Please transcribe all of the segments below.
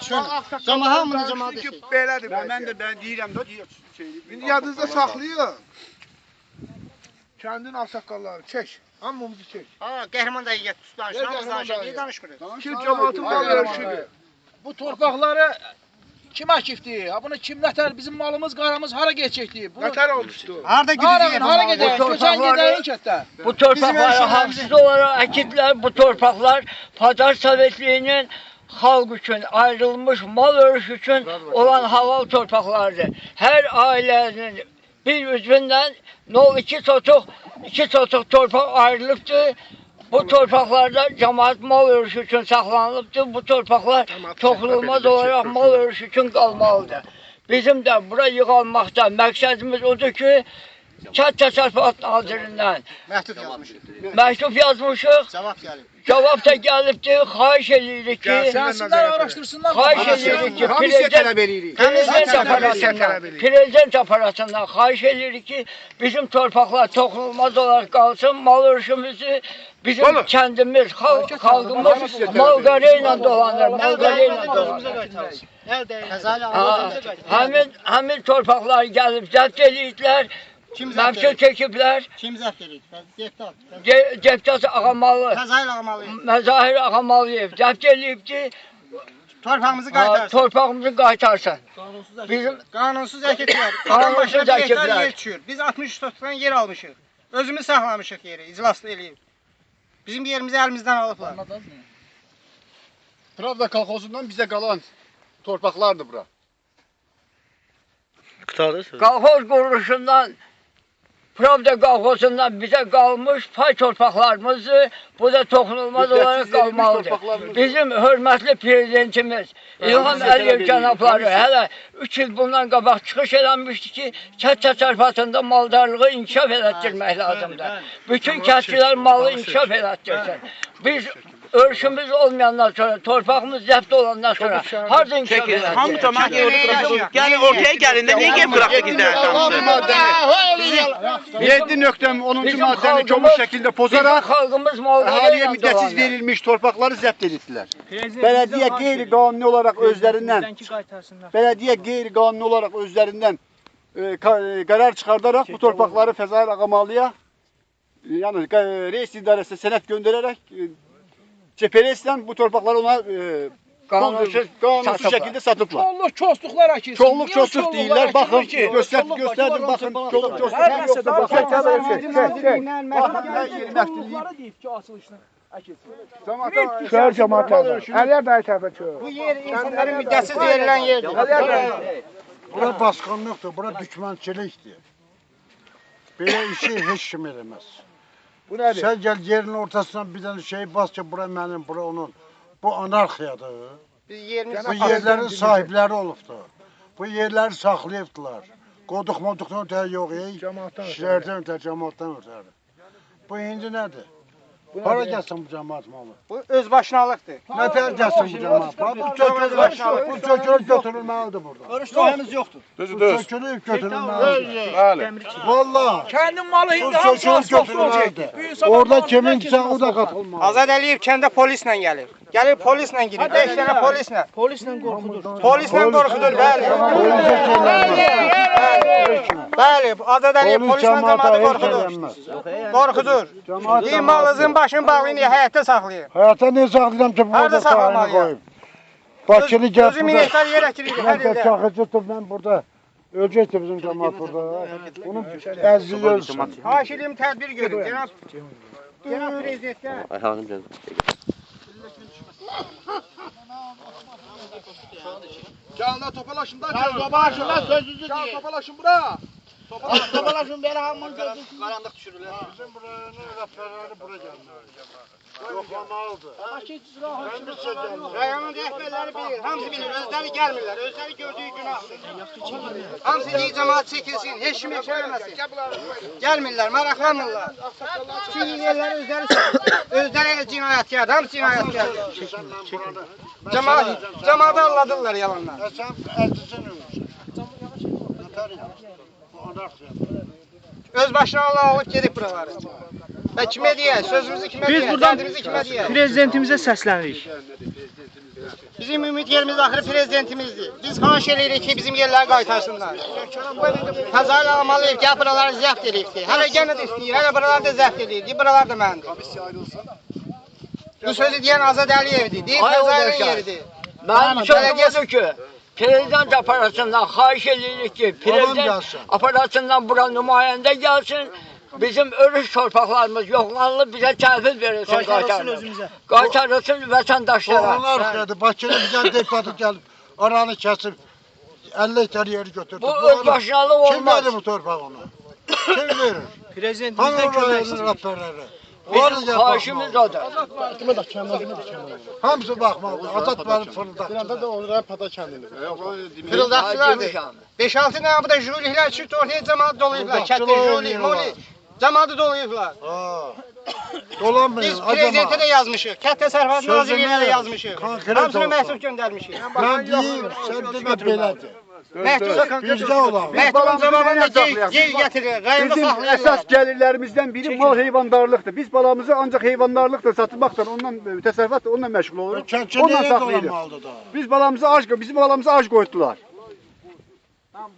Cəmaət hamını cəmaət ki, belədir. Mən də deyirəm də İndi yadınızda saxlayın. Kəndin ağsaqqalları çək. Hamımızı çək. Ha, qəhrəman dayı get danışır. Hamımız danışır. Danışmırıq. Ki cəmaətin mal ölçüdür. Bu torpaqları kim akifdir? Ha bunu kim nətər bizim malımız, qaramız hara keçəcəkdir? Nətər olmuşdu? Harda Harada hara gedək? Köçən gedəyin kətdə. Bu torpaqları haqsız olaraq əkiblər. Bu torpaqlar Padar Sovetliyinin xalq üçün ayrılmış mal örüş üçün olan halal torpaqlardır. Hər ailənin bir üzvündən 2 sotuq torpaq ayrılıbdır. Bu torpaqlarda cəmaət mal örüşü üçün saxlanılıbdır. Bu torpaqlar toxunulmaz olaraq mal örüşü üçün qalmalıdır. Bizim də bura yığılmaqda məqsədimiz odur ki, Kənd Təsərrüfatı Nazirindən məktub yazmışıq. Cavab da gəlibdir. Xahiş edirik ki, Gəlsinlər, araşdırsınlar. xahiş edirik ki, prezident aparatından xahiş edirik ki, bizim torpaqlar toxunulmaz olaraq qalsın, mal örüşümüzü bizim kəndimiz, xalqımız malqara ilə dolanır, malqara ilə dolanır. Həmin torpaqlar gəlib zəbt edildilər, məmsul çəkiblər. Kim zəbt edir? Deputat Ağamalı, Məzahir Ağamalıyev. Məzahir Ağamalıyev zəbt edibdir. Torpağımızı qaytarsın. Torpağımızı qaytarsın. Bizim Qanunsuz əkiblər. Qanunsuz Başına bir hektar əkiblər. yer düşür. Biz 60 sotdan yer almışıq. Özümüz saxlamışıq yeri, iclaslı eləyib. Bizim yerimizi əlimizdən alıblar. Pravda kolxozundan bizə qalan torpaqlardır bura. Qalxoz quruluşundan, Pravda qalxozundan bizə qalmış pay torpaqlarımızdır. Bu da toxunulmaz olaraq qalmalıdır. Bizim hörmətli prezidentimiz İlham Əliyev cənabları hələ 3 il bundan qabaq çıxış eləmişdi ki, kənd təsərrüfatında maldarlığı inkişaf elətdirmək lazımdır. Bütün kəndçilər malı inkişaf elətdirsin. Biz örüşümüz olmayandan sonra, torpağımız zəbt olandan sonra harada inkişaf elətdirsin? Hamı cəmaət yolu yəni ortaya gəlində niyə gəlib bıraxdıq izləyirsən? 7.10-cu maddəni kömür şəklində pozaraq xalqımız maldarlığı əhaliyə ilə müddətsiz dolanır. verilmiş torpaqları zəbt etdilər. Bələdiyyə qeyri-qanuni olaraq özlərindən qərar çıxardaraq bu torpaqları Fəzail Ağamalıya, yəni reis idarəsinə sənəd göndərərək CPRS-dən bu torpaqları ona qanunsuz şəkildə satıblar. Çolluq, çoxluqlar əkilsin. Çolluq, çoxluq deyirlər. Baxın, göstərdim, baxın. Çolluq, çoxluq. Çoxluqları deyib ki, açılışına əkilsin. Şəhər cəmaətləri. Əliyar bəy tərəfə çöl. Bu yer insanların müddətsiz verilən yerdir. Bura basqınlıqdır, bura düşmənçilikdir. Belə işi heç kim eləməz. Bu nədir? Sən gəl yerin ortasına bir dənə şey bas ki, bura mənim, bura onun. Bu anarxiyadır. Biz yerimiz Bu yerlərin sahibləri olubdur. Bu yerləri saxlayıbdılar. Qoduq-moduqdan ötəri yox, kişilərdən ötəri, cəmaatdan ötəri. Bu indi nədir? Hara gəlsin bu cəmaat malı? Bu özbaşınalıqdır. Nətər gəlsin bu cəmaat? Bu çökülüb götürülməlidir burada. Örüş sahəmiz yoxdur. Bu çökülüb götürülməlidir. Valla. Kəndin malı Bu indi hamısı çökülüb asfaltlı olacaq. götürülməlidir. Orada kiminsə o da qatılmalı. Azad Əliyev kəndə polislə gəlir. Gəlir polislə girir. 5 dənə polislə. Polislə qorxudur. Polislə qorxudur, bəli. Bəli, Azad Əliyev polislə cəmaatı qorxudur. Qorxudur. İmalınızın başını bağlayın, həyətdə saxlayın. Həyata ne saxlayacam ki, burada sahəni qoyub. Bakını gəl Özü 1000 hektar yer əkirik hər ildə. Çaxıcıdır, mən burada öləcəkdir bizim cəmaat burada. Bunun əzli ölsün. Xahiş edirəm tədbir görün, cənab prezidentdən. Canla topalaşın da. Topalaşın da sözünüzü deyin. Topalaşın bura. Topalaşın belə hamının gözünü qaranlıq düşürürlər. Bizim buranın rəhbərləri bura gəlməlidir. Yoxlamalıdır. Rayonun rəhbərləri bilir, hamısı bilir, özləri gəlmirlər, özləri gördüyü günahdır. Hamısı deyir, cəmaat çəkilsin, heç kim heç eləməsin. Gəlmirlər, maraqlanmırlar. Çünki yerləri özləri cinayətkar, hamısı cinayətkar. Cəmaatı anladırlar yalanlar. Sən ərcizin ölürsən. Bu anarxiyadır. Öz başına Allah alıb gedib buraları. Və kimə deyək, sözümüzü kimə deyək, dərdimizi kimə deyək? Prezidentimizə səslənirik. Bizim ümid yerimiz axırı prezidentimizdir. Biz xahiş edirik ki bizim yerləri qaytarsınlar. Təzayül almalı ev ki, buraları zəbt edikdir. Hələ gənə də istəyir, hələ buraları da zəbt edir. Buralar da məndir. Bu sözü deyən Azad Əliyevdir. Deyir Təzayülün yeridir. Mənim sözüm odur ki, prezident aparatından xahiş edirik ki, prezident aparatından bura nümayəndə gəlsin. Bizim örüş torpaqlarımız yoxlanılıb, bizə təhvil verilsin, qaytarılsın. Qaytarılsın vətəndaşlara. Onlar xədi, Bakıda bizə deputatı gəlib, aranı kəsib, 50 hektar yeri götürdü. Bu özbaşınalıq Kim olmaz. verir bu torpağı ona? Kim verir? Prezidentimizdən köməkçisidir. Rəhbərləri. Bizim xahişimiz odur. Hamısı baxmalı. Azad bəli fırıldaq. Fırıldaqçılardır. 5-6 dənə bu da jüriliklər çıxdı ortaya cəmaat dolayıblar. Kətdə jürilik, moli. Cəmaatı dolayıblar. Dolanmayın. Biz prezidentə də yazmışıq. Kənd Təsərrüfatı Nazirliyinə də yazmışıq. Konkret Hamısına olsun. məktub göndərmişik. Mən deyim, sən demə belədir. Məktub Bizdə olan. Məktubun cavabında gey gətirir. Rayonda Bizim saxlayırlar. əsas gəlirlərimizdən biri mal heyvandarlıqdır. Biz balamızı ancaq heyvandarlıqla satmaqla, ondan təsərrüfatla onunla məşğul oluruq. Kəndçi Ondan nereye saxlayırıq. dolanmalıdır da? Bizim balamızı ac qoydular.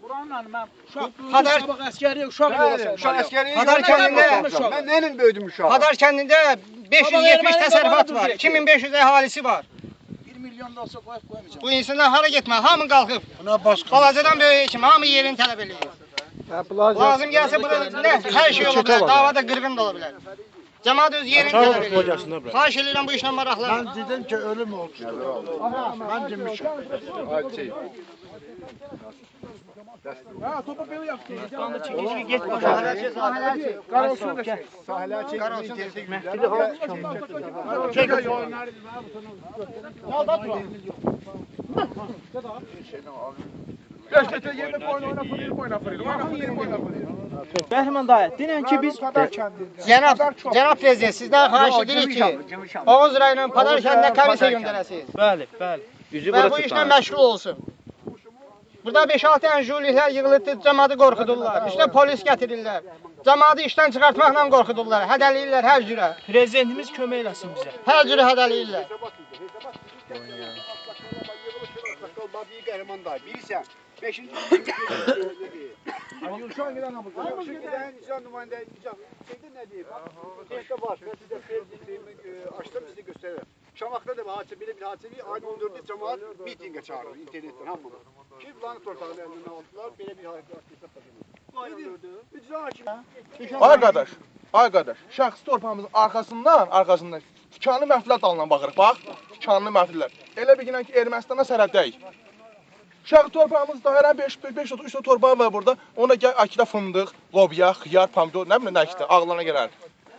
Buranla mən uşaq Hadar- sabah əskəriyə uşaq yola Uşaq salmalıyam. əskəriyə Hadar kəndində- Mən nənin böyüdüm uşağı? Hadar kəndində 570 təsərrüfat var. 2500 əhalisi var. 1 milyon da olsa qoyub qoymayacağam. Bu insanlar hara getmə? Hamı qalxıb. Buna başqa. Balacadan böyüyə kimi hamı yerini tələb edir. Lazım gəlsə burada hər şey ola bilər. Davada qırğın da ola bilər. Cəmaət öz yerini tələb edir. Xahiş edirəm bu işlə maraqlanın. Ben dedim ki ölüm oldu. Ben demişim. Ha, topu belə yapdı. Bəhman dayı, denən ki biz Cənab prezident, sizdən xahiş edirik ki, Oğuz rayonunun Padar kəndinə komissiya göndərəsiniz. bəli, bəli. Və bu işlə məşğul olsun. Burada 5-6 dənə jüriliklər yığılıbdır, cəmaatı qorxudurlar. Üstə polis gətirirlər. Cəmaatı işdən çıxartmaqla qorxudurlar, hədəliyirlər hər cürə. Prezidentimiz kömək eləsin bizə. Hər cürə hədəliyirlər. Qəhrəman dayı, bilirsən, 5-ci Yurşan gedən namazda. Nican nümayəndə Nican. Şeydə nə deyib? Şeydə var. Mən sizə açdım sizə göstərirəm. Şamaxıda da hadisə belə bir hadisə var. Ayın 14-də cəmaət mitinqə çağırır internetdən hamını. Ki bulanı torpağını əlindən aldılar. Belə bir hadisə Ay qardaş, şəxsi torpağımızın arxasından tikanlı məftillər dalından baxırıq. Bax, tikanlı məftillər. Elə bilginən ki, Ermənistana sərhəddəyik. Şəxsi torpağımızda hər 5-3 torpaq var burada. Ona gəl Akıda fındıq, lobya, xiyar, pomidor, nə bilim nə ikisi ağlana gələr.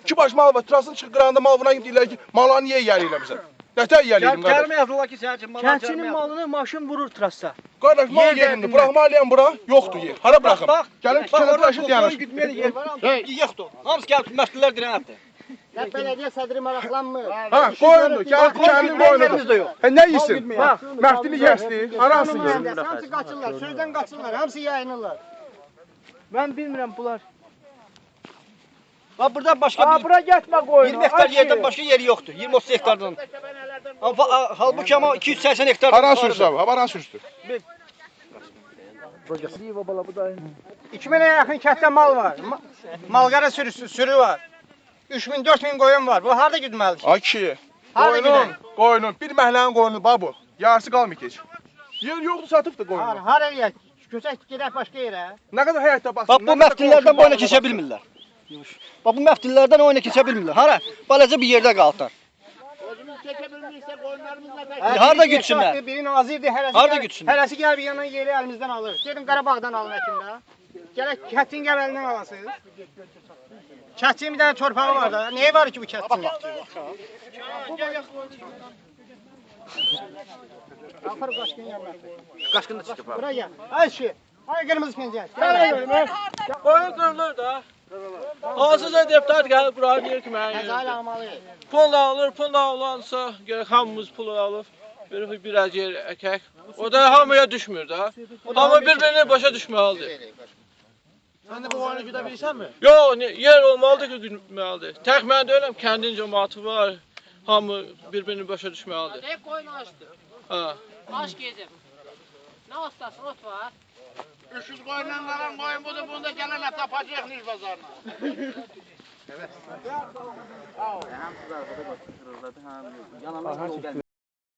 2 baş mal var, trasın çıxıb qırağında mal vuran deyirlər ki, malanı niyə yiyəliyirlər bizə? Nətər yiyəliyirəm qardaş? yazırlar ki, sənin mal Kəndçinin malını maşın vurur trassa. Qardaş, mal yerində, buraxmalıyam bura, yoxdur yer. Hara buraxım? Gəlin tikənə daşı dayanır. Yoxdur. Hamısı gəlib məşğullar dirənəbdir. Belediye sədri maraqlanmır. Ha, qoyundur, gəl tikənli qoyundur. Nə yesin? Məftili yesin, arasın yesin. Hamısı qaçırlar, sözdən qaçırlar, hamısı yayınırlar. Mən bilmirəm bunlar. Bax burada başqa Bura getmə qoyun. 20 hektar yerdən başqa yeri yoxdur. 20-30 hektardan. Halbuki ama 280 hektar. Haran sürüsü abi, haran sürüsü. 2000'e yaxın kənddə mal var. Malqara sürü var. 3000-4000 qoyun var. Bu harda güdməlidir? Ay kişi, Harda qoyunun, bir məhlənin qoyunu bax bu. Yarısı qalmır heç. Yer yoxdur, satıbdır qoyunu. Hara eləyək? Köçək gedək başqa yerə. Nə qədər həyatda baxsın. Bax bu məftillərdən boyuna keçə bilmirlər. Bax bu məftillərdən oyuna keçə bilmirlər. Hara? Balaca bir yerdə qaldılar. Harda gütsünlər? Biri nazirdir, Harda gütsünlər? hərəsi gəlib yanına yeri əlimizdən alır. Gedin Qarabağdan alın əkində. Gələk kətin qəbəlindən alasınız. Kətçinin bir dənə torpağı var da. Neye var ki bu kətçinin? Afar qaşqın yanına. Qaşqın da çıxıb. Buraya gel. Ay şey. Ay qırmızı pencək. Qoyun qırılır da. Hansısa deputat gəlib bura deyir ki, mən Təzayül almalı. pulla alırsa, gərək hamımız pulu alıb, biraz yer əkək. O da hamıya düşmür da. Hamı bir-birini başa düşməlidir. Sən də bu oyunu güdə bilirsənmi? Yox, yer olmalıdır ki, güdməlidir. Tək mən deyiləm, kəndin cəmaatı var. Hamı bir-birini başa düşməlidir. Baş gedim. Ne ustasın ot var? 300 qoyundan qalan qoyun budur, bunu da gələn həftə tapacaq Niş bazarına. Hamısı da arkada bakıyorlar. Yalanlar yol gelmiyor.